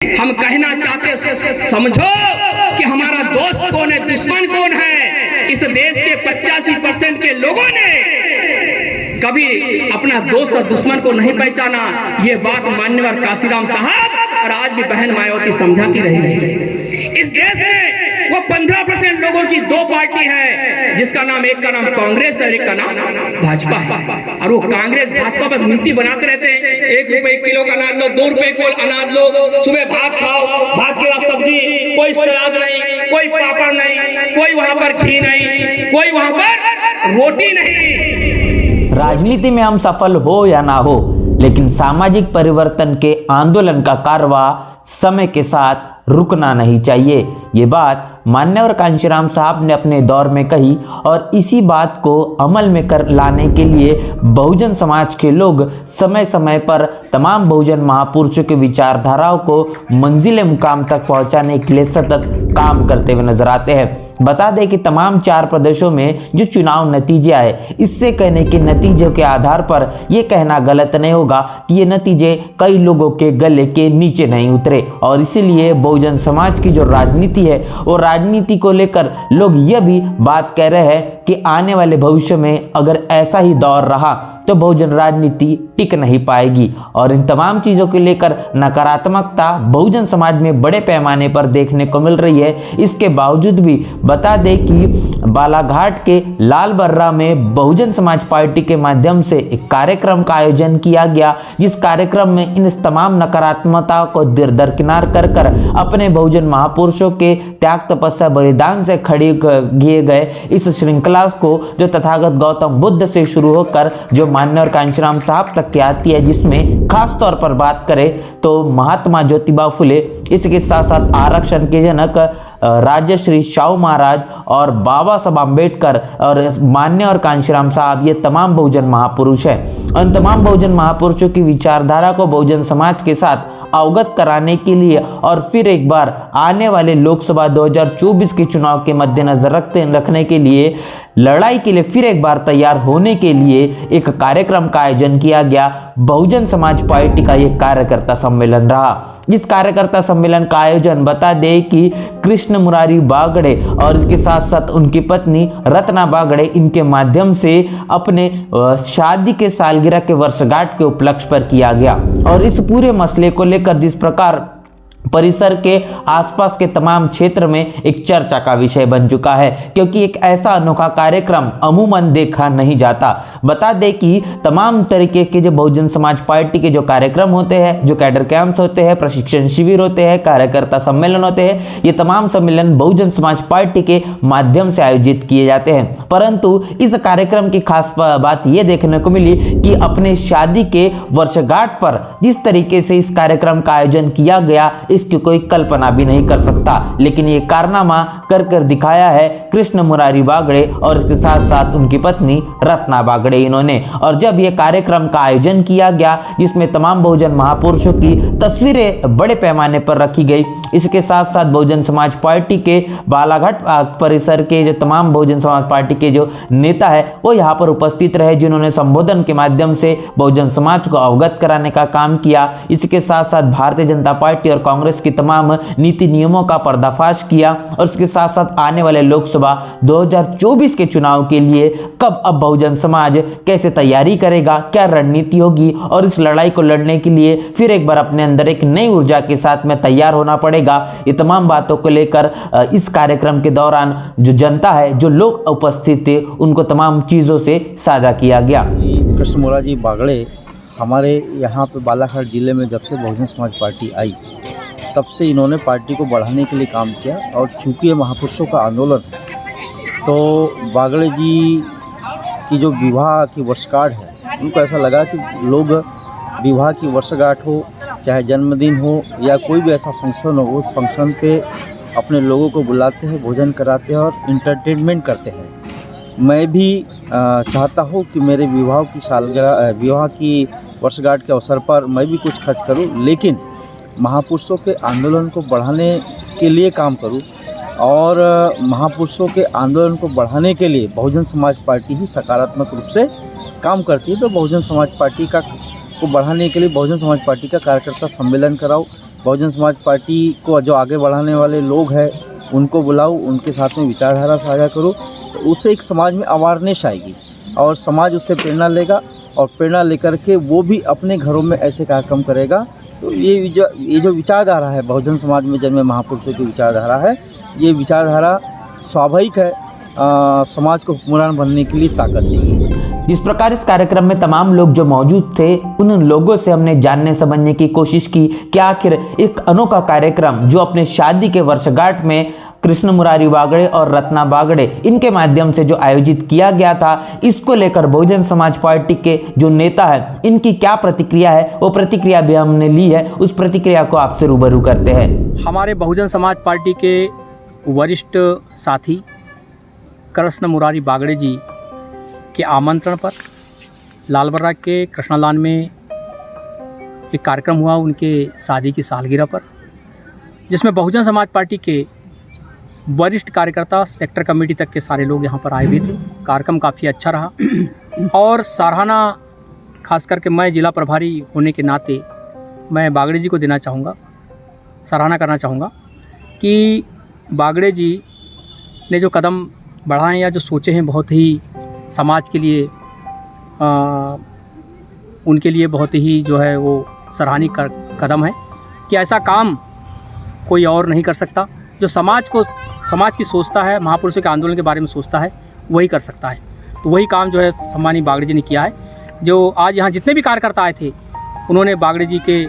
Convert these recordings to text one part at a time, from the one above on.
हम कहना चाहते समझो कि हमारा दोस्त कौन है, दुश्मन कौन है। इस देश के 85% के लोगों ने कभी अपना दोस्त और दुश्मन को नहीं पहचाना। ये बात मान्यवर काशीराम साहब और आज भी बहन मायावती समझाती रही। इस देश में वो 15% लोगों की दो पार्टी है, जिसका नाम, एक का नाम कांग्रेस और एक का नाम भाजपा है। और वो कांग्रेस भाजपा पर नीति बनाते रहते हैं। 1 रुपए किलो का अनाज लो, 2 रुपए को अनाज लो, सुबह भात खाओ, भात के बाद सब्जी, कोई सलाद नहीं, कोई पापड़ नहीं, कोई वहां पर घी नहीं, कोई वहां पर रोटी नहीं। राजनीति में हम सफल हो या ना हो, लेकिन सामाजिक परिवर्तन के आंदोलन का कारवां समय के साथ रुकना नहीं चाहिए। ये बात मान्यवर कांशीराम साहब ने अपने दौर में कही और इसी बात को अमल में कर लाने के लिए बहुजन समाज के लोग समय समय पर तमाम बहुजन महापुरुषों के विचारधाराओं को मंजिले मुकाम तक पहुंचाने के लिए सतत काम करते हुए नजर आते हैं। बता दें कि तमाम 4 प्रदेशों में जो चुनाव नतीजे आए, इससे कहने के नतीजों के आधार पर यह कहना गलत नहीं होगा कि ये नतीजे कई लोगों के गले के नीचे नहीं उतरे। और इसीलिए बहुजन समाज की जो राजनीति है, वो राजनीति को लेकर लोग यह भी बात कह रहे हैं कि आने वाले भविष्य में अगर ऐसा ही दौर रहा तो बहुजन राजनीति टिक नहीं पाएगी। और इन तमाम चीजों को लेकर नकारात्मकता बहुजन समाज में बड़े पैमाने पर देखने को मिल रही है। इसके बावजूद भी बता दें कि बालाघाट के लाल बर्रा में बहुजन समाज पार्टी के माध्यम से एक कार्यक्रम का आयोजन किया गया, जिस कार्यक्रम में इन तमाम नकारात्मकता को दरकिनार कर अपने बहुजन महापुरुषों के त्याग तपस्या बलिदान से खड़ी किए गए इस श्रृंखला को, जो तथागत गौतम बुद्ध से शुरू होकर जो मान्यवर कांशीराम साहब तक की आती है, जिसमें खास तौर पर बात करें तो महात्मा ज्योतिबा फुले, इसके साथ साथ आरक्षण के जनक राजश्री शाहू महाराज और बाबा साहब अम्बेडकर और मान्यवर कांशीराम साहब, ये तमाम बहुजन महापुरुष हैं। उन तमाम बहुजन महापुरुषों की विचारधारा को बहुजन समाज के साथ अवगत कराने के लिए और फिर एक बार आने वाले लोकसभा 2024 के चुनाव के मद्देनजर रखने के लिए, लड़ाई के लिए फिर एक बार तैयार होने के लिए एक कार्यक्रम का आयोजन किया गया। बहुजन समाज पार्टी का यह कार्यकर्ता सम्मेलन रहा। इस कार्यकर्ता सम्मेलन का आयोजन बता दें कि कृष्ण मुरारी बागड़े और इसके साथ साथ उनकी पत्नी रत्ना बागड़े, इनके माध्यम से अपने शादी के सालगिरह के वर्षगांठ के उपलक्ष्य पर किया गया। और इस पूरे मसले को लेकर जिस प्रकार परिसर के आसपास के तमाम क्षेत्र में एक चर्चा का विषय बन चुका है, क्योंकि एक ऐसा अनोखा कार्यक्रम अमूमन देखा नहीं जाता। बता दें कि तमाम तरीके के जो बहुजन समाज पार्टी के जो कार्यक्रम होते हैं, जो कैडर कैंप्स होते हैं, प्रशिक्षण शिविर होते हैं, कार्यकर्ता सम्मेलन होते हैं, ये तमाम सम्मेलन बहुजन समाज पार्टी के माध्यम से आयोजित किए जाते हैं। परंतु इस कार्यक्रम की खास बात यह देखने को मिली कि अपने शादी के वर्षगांठ पर जिस तरीके से इस कार्यक्रम का आयोजन किया गया, इसकी कोई कल्पना भी नहीं कर सकता। लेकिन ये कारनामा कर दिखाया है कृष्ण मुरारी बागड़े और इसके साथ साथ उनकी पत्नी रत्ना बागड़े इन्होंने। और जब ये कार्यक्रम का आयोजन किया गया, जिसमें तमाम बहुजन महापुरुषों की तस्वीरें बड़े पैमाने पर रखी गई, इसके साथ साथ बहुजन समाज पार्टी के बालाघाट परिसर के जो तमाम बहुजन समाज पार्टी के जो नेता है, वो यहाँ पर उपस्थित रहे, जिन्होंने संबोधन के माध्यम से बहुजन समाज को अवगत कराने का काम किया। इसके साथ साथ भारतीय जनता पार्टी और कांग्रेस की तमाम नीति नियमों का पर्दाफाश किया। और इसके साथ साथ आने वाले लोकसभा 2024 के चुनाव के लिए कब अब बहुजन समाज कैसे तैयारी करेगा, क्या रणनीति होगी, और इस लड़ाई को लड़ने के लिए फिर एक बार अपने अंदर एक नई ऊर्जा के साथ में तैयार होना पड़ेगा। ये तमाम बातों को लेकर इस कार्यक्रम के दौरान जो जनता है, जो लोग उपस्थित थे, उनको तमाम चीजों से साझा किया गया। कृष्ण मुरारी बागड़े हमारे यहाँ पे बालाघाट जिले में जब से बहुजन समाज पार्टी आई, तब से इन्होंने पार्टी को बढ़ाने के लिए काम किया। और चूँकि ये महापुरुषों का आंदोलन है, तो बागड़े जी की जो विवाह की वर्षगांठ है, उनको ऐसा लगा कि लोग विवाह की वर्षगांठ हो, चाहे जन्मदिन हो या कोई भी ऐसा फंक्शन हो, उस फंक्शन पे अपने लोगों को बुलाते हैं, भोजन कराते हैं और इंटरटेनमेंट करते हैं। मैं भी चाहता हूँ कि मेरे विवाह की वर्षगांठ के अवसर पर मैं भी कुछ खर्च करूँ, लेकिन महापुरुषों के आंदोलन को बढ़ाने के लिए काम करूं। और महापुरुषों के आंदोलन को बढ़ाने के लिए बहुजन समाज पार्टी ही सकारात्मक रूप से काम करती है। तो बहुजन समाज पार्टी को बढ़ाने के लिए बहुजन समाज पार्टी का कार्यकर्ता सम्मेलन कराओ, बहुजन समाज पार्टी को जो आगे बढ़ाने वाले लोग हैं उनको बुलाओ, उनके साथ में विचारधारा साझा करो, तो उससे एक समाज में अवेयरनेस आएगी और समाज उससे प्रेरणा लेगा और प्रेरणा लेकर के वो भी अपने घरों में ऐसे कार्यक्रम करेगा। तो ये जो विचारधारा है बहुजन समाज में जन्मे महापुरुषों की विचारधारा है, ये विचारधारा स्वाभाविक है, समाज को हुक्मरान बनने के लिए ताकत देगी। इस प्रकार इस कार्यक्रम में तमाम लोग जो मौजूद थे उन लोगों से हमने जानने समझने की कोशिश की कि आखिर एक अनोखा कार्यक्रम जो अपने शादी के वर्षगांठ में कृष्ण मुरारी बागड़े और रत्ना बागड़े इनके माध्यम से जो आयोजित किया गया था, इसको लेकर बहुजन समाज पार्टी के जो नेता है इनकी क्या प्रतिक्रिया है, वो प्रतिक्रिया भी हमने ली है। उस प्रतिक्रिया को आपसे रूबरू करते हैं। हमारे बहुजन समाज पार्टी के वरिष्ठ साथी कृष्ण मुरारी बागड़े जी के आमंत्रण पर लालबर्रा के कृष्णालान में एक कार्यक्रम हुआ उनके शादी की सालगिरह पर, जिसमें बहुजन समाज पार्टी के वरिष्ठ कार्यकर्ता सेक्टर कमेटी तक के सारे लोग यहाँ पर आए हुए थे। कार्यक्रम काफ़ी अच्छा रहा और सराहना खास करके मैं जिला प्रभारी होने के नाते मैं बागड़े जी को देना चाहूँगा, सराहना करना चाहूँगा कि बागड़े जी ने जो कदम बढ़ाए या जो सोचे हैं बहुत ही समाज के लिए उनके लिए बहुत ही जो है वो सराहनीय कदम है कि ऐसा काम कोई और नहीं कर सकता। जो समाज की सोचता है, महापुरुषों के आंदोलन के बारे में सोचता है, वही कर सकता है। तो वही काम जो है सम्मानीय बागड़े जी ने किया है। जो आज यहाँ जितने भी कार्यकर्ता आए थे उन्होंने बागड़े जी के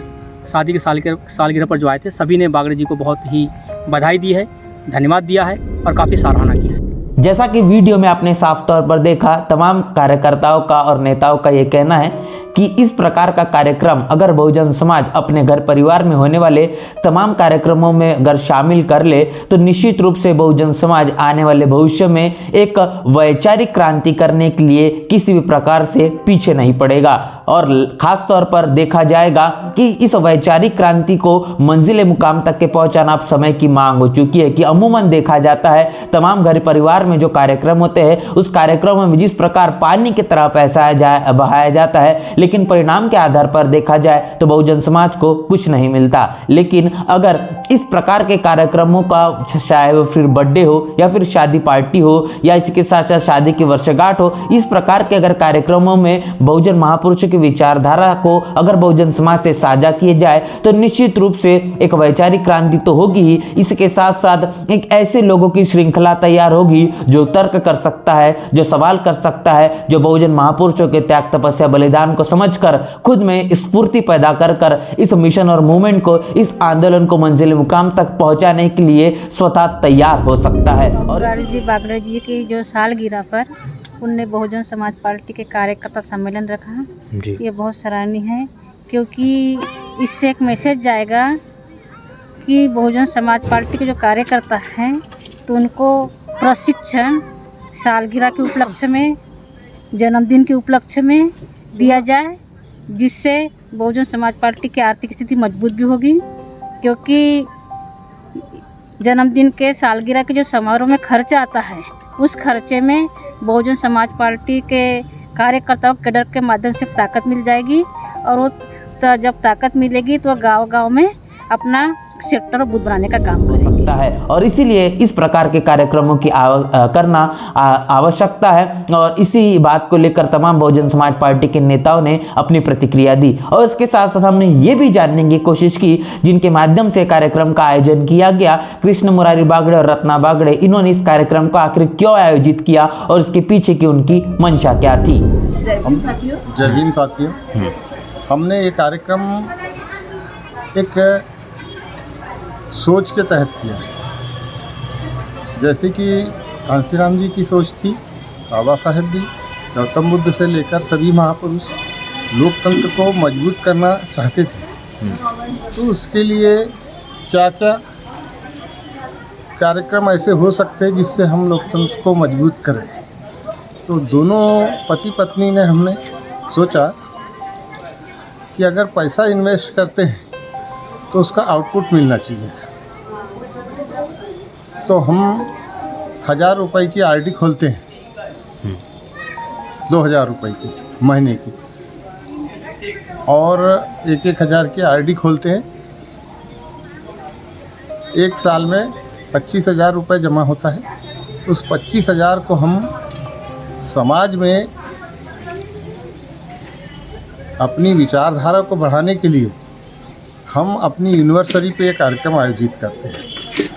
शादी की सालगिरह पर जो आए थे सभी ने बागड़े जी को बहुत ही बधाई दी है, धन्यवाद दिया है और काफ़ी सराहना की है। जैसा कि वीडियो में आपने साफ तौर पर देखा, तमाम कार्यकर्ताओं का और नेताओं का ये कहना है कि इस प्रकार का कार्यक्रम अगर बहुजन समाज अपने घर परिवार में होने वाले तमाम कार्यक्रमों में अगर शामिल कर ले तो निश्चित रूप से बहुजन समाज आने वाले भविष्य में एक वैचारिक क्रांति करने के लिए किसी भी प्रकार से पीछे नहीं पड़ेगा। और खास तौर पर देखा जाएगा कि इस वैचारिक क्रांति को मंजिले मुकाम तक के पहुंचाना अब समय की मांग हो चुकी है कि अमूमन देखा जाता है तमाम घर परिवार में जो कार्यक्रम होते हैं उस कार्यक्रमों में जिस प्रकार पानी की तरह पैसा बहाया जाता है, लेकिन परिणाम के आधार पर देखा जाए तो बहुजन समाज को कुछ नहीं मिलता। लेकिन अगर इस प्रकार के कार्यक्रमों का चाहे वो फिर बर्थडे हो या फिर शादी पार्टी हो या इसके साथ साथ शादी की वर्षगांठ हो, इस प्रकार के अगर कार्यक्रमों में बहुजन महापुरुषों की विचारधारा को अगर बहुजन समाज से साझा किए जाए तो निश्चित रूप से एक वैचारिक क्रांति तो होगी ही, इसके साथ साथ एक ऐसे लोगों की श्रृंखला तैयार होगी जो तर्क कर सकता है, जो सवाल कर सकता है, जो बहुजन महापुरुषों के त्याग तपस्या बलिदान को समझकर खुद में स्फूर्ति पैदा कर इस मिशन और मूवमेंट को, इस आंदोलन को मंजिल मुकाम तक पहुंचाने के लिए स्वतः तैयार हो सकता है। और जी बागड़े जी की जो सालगिरह पर उनने बहुजन समाज पार्टी के कार्यकर्ता सम्मेलन रखा जी। ये बहुत सराहनीय है क्योंकि इससे एक मैसेज जाएगा कि बहुजन समाज पार्टी के जो कार्यकर्ता हैं तो उनको प्रशिक्षण सालगिरह के उपलक्ष्य में, जन्मदिन के उपलक्ष्य में दिया जाए, जिससे बहुजन समाज पार्टी की आर्थिक स्थिति मजबूत भी होगी। क्योंकि जन्मदिन के सालगिरह के जो समारोह में खर्चा आता है उस खर्चे में बहुजन समाज पार्टी के कार्यकर्ताओं के कैडर के माध्यम से ताकत मिल जाएगी और वो जब ताकत मिलेगी तो गांव-गांव में अपना सेक्टर और बूथ बनाने का काम कर सकता है। और इसीलिए इस प्रकार के कार्यक्रमों की करना आवश्यकता है और इसी बात को लेकर तमाम बहुजन समाज पार्टी के नेताओं ने अपनी प्रतिक्रिया दी। और इसके साथ साथ हमने ये भी जानने की कोशिश की जिनके माध्यम से कार्यक्रम का आयोजन किया गया, कृष्ण मुरारी बागड़े और रत्ना बागड़े, इन्होंने इस कार्यक्रम को आखिर क्यों आयोजित किया और इसके पीछे की उनकी मंशा क्या थी। जय भीम साथियों, हमने ये कार्यक्रम एक सोच के तहत किया, जैसे कि कांसीराम जी की सोच थी, बाबा साहेब भी, गौतम बुद्ध से लेकर सभी महापुरुष लोकतंत्र को मजबूत करना चाहते थे। तो उसके लिए क्या क्या कार्यक्रम ऐसे हो सकते हैं जिससे हम लोकतंत्र को मजबूत करें। तो दोनों पति पत्नी ने हमने सोचा कि अगर पैसा इन्वेस्ट करते हैं तो उसका आउटपुट मिलना चाहिए। तो हम 1000 रुपये की आरडी खोलते हैं, 2000 रुपये की महीने की, और 1-1 हज़ार की आरडी खोलते हैं एक साल में 25,000 रुपये जमा होता है। उस 25,000 को हम समाज में अपनी विचारधारा को बढ़ाने के लिए हम अपनी यूनिवर्सिटी पे एक कार्यक्रम आयोजित करते हैं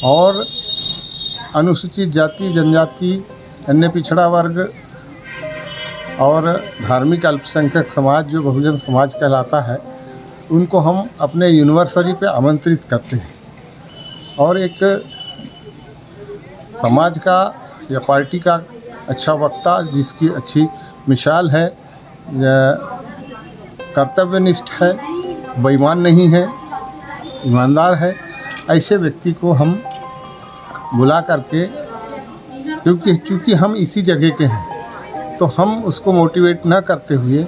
और अनुसूचित जाति, जनजाति, अन्य पिछड़ा वर्ग और धार्मिक अल्पसंख्यक समाज जो बहुजन समाज कहलाता है, उनको हम अपने यूनिवर्सिटी पे आमंत्रित करते हैं और एक समाज का या पार्टी का अच्छा वक्ता जिसकी अच्छी मिसाल है, कर्तव्यनिष्ठ है, बेईमान नहीं है, ईमानदार है, ऐसे व्यक्ति को हम बुला करके, चूँकि हम इसी जगह के हैं तो हम उसको मोटिवेट ना करते हुए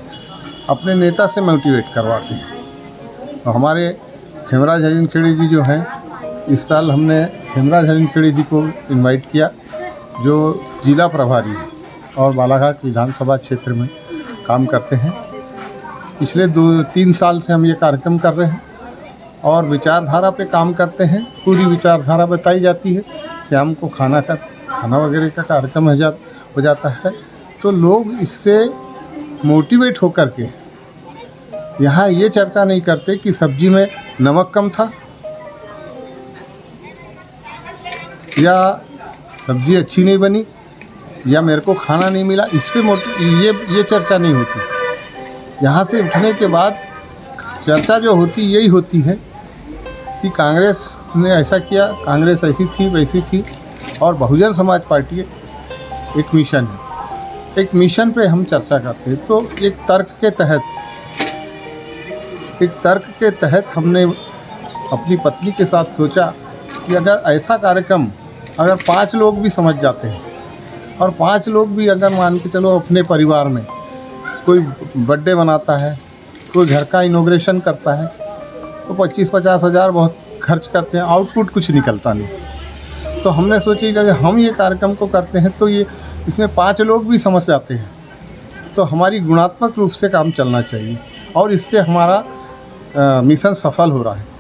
अपने नेता से मोटिवेट करवाते हैं। तो हमारे खेमराज हरिनखेड़े जी जो हैं, इस साल हमने खेमराज हरिनखेड़े जी को इनवाइट किया जो जिला प्रभारी है और बालाघाट विधानसभा क्षेत्र में काम करते हैं। पिछले 2-3 साल से हम ये कार्यक्रम कर रहे हैं और विचारधारा पे काम करते हैं। पूरी विचारधारा बताई जाती है। शाम को खाना वगैरह का कार्यक्रम हो जाता है तो लोग इससे मोटिवेट होकर के यहाँ ये चर्चा नहीं करते कि सब्जी में नमक कम था या सब्जी अच्छी नहीं बनी या मेरे को खाना नहीं मिला, इस पे ये चर्चा नहीं होती। यहाँ से उठने के बाद चर्चा जो होती यही होती है कि कांग्रेस ने ऐसा किया, कांग्रेस ऐसी थी वैसी थी, और बहुजन समाज पार्टी एक मिशन है। एक मिशन पे हम चर्चा करते हैं। तो एक तर्क के तहत हमने अपनी पत्नी के साथ सोचा कि अगर ऐसा कार्यक्रम अगर 5 लोग भी समझ जाते हैं और 5 लोग भी अगर मान के चलो अपने परिवार में कोई बर्थडे मनाता है, कोई घर का इनॉग्रेशन करता है तो 25-50 हज़ार बहुत खर्च करते हैं, आउटपुट कुछ निकलता नहीं। तो हमने सोची कि अगर हम ये कार्यक्रम को करते हैं तो ये इसमें 5 लोग भी समझ जाते हैं तो हमारी गुणात्मक रूप से काम चलना चाहिए और इससे हमारा मिशन सफल हो रहा है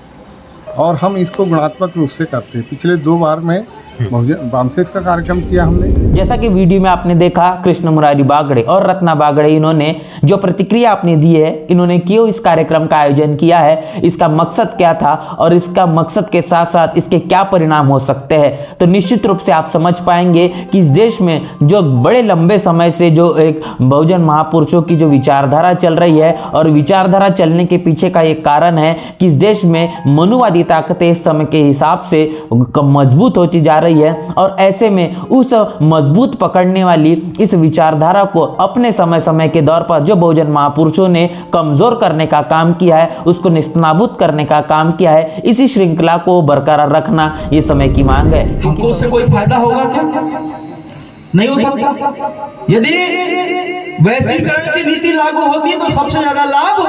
और हम इसको गुणात्मक रूप से करते हैं। पिछले 2 बार में वामसेफ का कार्यक्रम किया हमने। जैसा कि वीडियो में आपने देखा, कृष्ण मुरारी बागड़े और रत्ना बागड़े इन्होंने जो प्रतिक्रिया आपने दी है, इन्होंने क्यों इस कार्यक्रम का आयोजन किया है, इसका मकसद क्या था और इसका मकसद के साथ साथ इसके क्या परिणाम हो सकते हैं, तो निश्चित रूप से आप समझ पाएंगे कि इस देश में जो बड़े लंबे समय से जो एक बहुजन महापुरुषों की जो विचारधारा चल रही है और विचारधारा चलने के पीछे का एक कारण है कि इस देश में मनुवादी ताकतें इस समय के हिसाब से मजबूत होती जा रही है और ऐसे में उस मजबूत पकड़ने वाली इस विचारधारा को अपने समय के दौर पर जो बहुजन महापुरुषों ने कमजोर करने का काम किया है, उसको निस्तनाबूद करने का काम किया है। इसी श्रृंखला को बरकरार रखना ये समय की मांग है। हमको उससे कोई फायदा होगा क्या? नहीं हो सकता। यदि वैश्वीकरण की नीति लागू होती है तो सबसे ज्यादा लाभ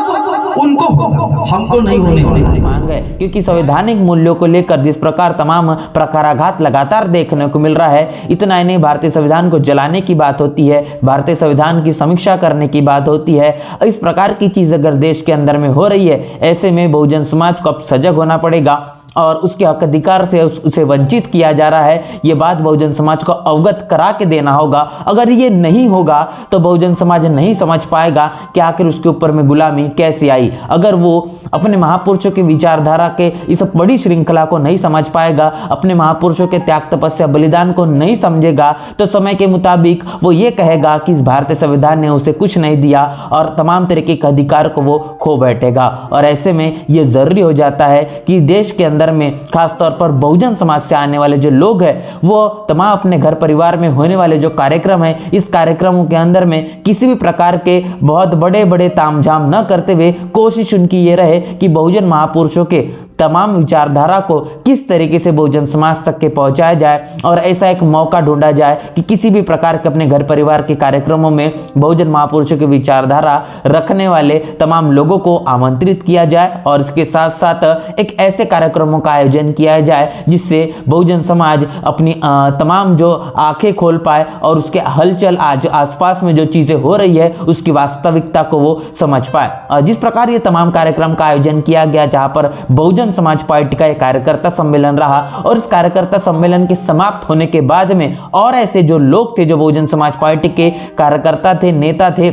उनको होगा, हमको नहीं होने वाला मांग है। क्योंकि संवैधानिक मूल्यों को लेकर जिस प्रकार तमाम प्रकाराघात लगातार देखने को मिल रहा है, इतना ही नहीं, भारतीय संविधान को जलाने की बात होती है, भारतीय संविधान की समीक्षा करने की बात होती है। इस प्रकार की चीज अगर देश के अंदर में हो रही है, ऐसे में बहुजन समाज को अब सजग होना पड़ेगा और उसके हक अधिकार से उसे वंचित किया जा रहा है। ये बात बहुजन समाज को अवगत करा के देना होगा। अगर ये नहीं होगा तो बहुजन समाज नहीं समझ पाएगा कि आखिर उसके ऊपर में गुलामी कैसे आई। अगर वो अपने महापुरुषों की विचारधारा के इस बड़ी श्रृंखला को नहीं समझ पाएगा, अपने महापुरुषों के त्याग तपस्या बलिदान को नहीं समझेगा, तो समय के मुताबिक वो ये कहेगा कि इस भारतीय संविधान ने उसे कुछ नहीं दिया और तमाम तरीके के अधिकार को वो खो बैठेगा। और ऐसे में ये जरूरी हो जाता है कि देश के अंदर में खासतौर पर बहुजन समाज से आने वाले जो लोग हैं, वो तमाम अपने घर परिवार में होने वाले जो कार्यक्रम है, इस कार्यक्रमों के अंदर में किसी भी प्रकार के बहुत बड़े बड़े तामझाम न करते हुए कोशिश उनकी ये रहे कि बहुजन महापुरुषों के तमाम विचारधारा को किस तरीके से बहुजन समाज तक के पहुंचाया जाए और ऐसा एक मौका ढूंढा जाए कि किसी भी प्रकार के अपने घर परिवार के कार्यक्रमों में बहुजन महापुरुषों की विचारधारा रखने वाले तमाम लोगों को आमंत्रित किया जाए और इसके साथ साथ एक ऐसे कार्यक्रमों का आयोजन किया जाए जिससे बहुजन समाज अपनी तमाम जो आंखें खोल पाए और उसके हलचल आज आसपास में जो चीजें हो रही है उसकी वास्तविकता को वो समझ पाए। जिस प्रकार ये तमाम कार्यक्रम का आयोजन किया गया, जहां पर बहुजन बहुजन समाज पार्टी का एक कार्यकर्ता सम्मेलन रहा और इस कार्यकर्ता सम्मेलन के समाप्त होने के बाद में और ऐसे जो लोग थे जो बहुजन समाज पार्टी के कार्यकर्ता थे, नेता थे,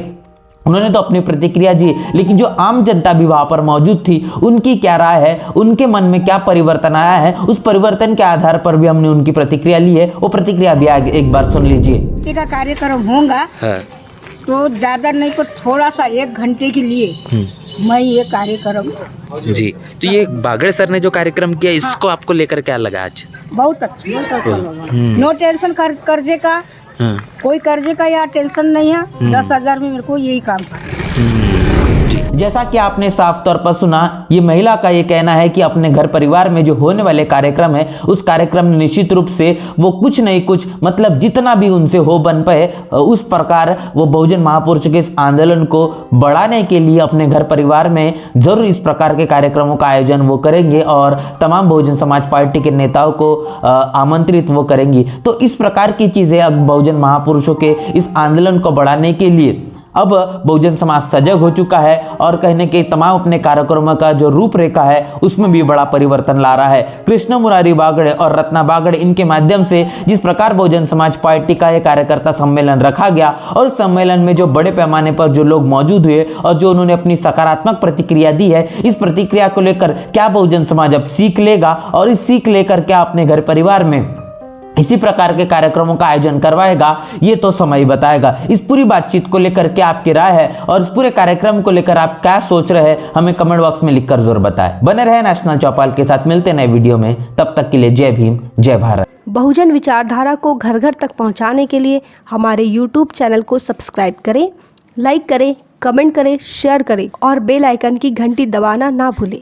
उन्होंने तो अपनी प्रतिक्रिया दी, लेकिन जो आम जनता भी वहां पर मौजूद थी उनकी क्या राय है, उनके मन में क्या परिवर्तन आया है, उस परिवर्तन के आधार पर भी हमने उनकी प्रतिक्रिया ली है। वो प्रतिक्रिया भी आगे एक बार सुन लीजिए। का कार्यक्रम होगा तो ज्यादा नहीं पर थोड़ा सा 1 घंटे के लिए मैं ये कार्यक्रम जी। तो ये बागड़े सर ने जो कार्यक्रम किया इसको आपको लेकर क्या लगा आज? बहुत अच्छा। नो टेंशन कर्जे का, कोई कर्जे का या टेंशन नहीं है। 10,000 में मेरे को यही काम करना। जैसा कि आपने साफ तौर पर सुना, ये महिला का ये कहना है कि अपने घर परिवार में जो होने वाले कार्यक्रम है उस कार्यक्रम में निश्चित रूप से वो कुछ नहीं कुछ मतलब जितना भी उनसे हो बन पाए उस प्रकार वो बहुजन महापुरुष के इस आंदोलन को बढ़ाने के लिए अपने घर परिवार में जरूर इस प्रकार के कार्यक्रमों का आयोजन वो करेंगे और तमाम बहुजन समाज पार्टी के नेताओं को आमंत्रित वो करेंगी। तो इस प्रकार की चीजें अब बहुजन महापुरुषों के इस आंदोलन को बढ़ाने के लिए अब बहुजन समाज सजग हो चुका है और कहने के तमाम अपने कार्यक्रमों का जो रूपरेखा है उसमें भी बड़ा परिवर्तन ला रहा है। कृष्ण मुरारी बागड़े और रत्ना बागड़े इनके माध्यम से जिस प्रकार बहुजन समाज पार्टी का एक कार्यकर्ता सम्मेलन रखा गया और उस सम्मेलन में जो बड़े पैमाने पर जो लोग मौजूद हुए और जो उन्होंने अपनी सकारात्मक प्रतिक्रिया दी है, इस प्रतिक्रिया को लेकर क्या बहुजन समाज अब सीख लेगा और इस सीख लेकर क्या अपने घर परिवार में इसी प्रकार के कार्यक्रमों का आयोजन करवाएगा, ये तो समय ही बताएगा। इस पूरी बातचीत को लेकर क्या आपकी राय है और इस पूरे कार्यक्रम को लेकर आप क्या सोच रहे हैं, हमें कमेंट बॉक्स में लिखकर जरूर बताएं। बने रहे नेशनल चौपाल के साथ, मिलते नए वीडियो में, तब तक के लिए जय भीम, जय भारत। बहुजन विचारधारा को घर घर तक पहुंचाने के लिए हमारे YouTube चैनल को सब्सक्राइब करें, लाइक करें, कमेंट करें, शेयर करें और बेल आइकन की घंटी दबाना ना भूलें।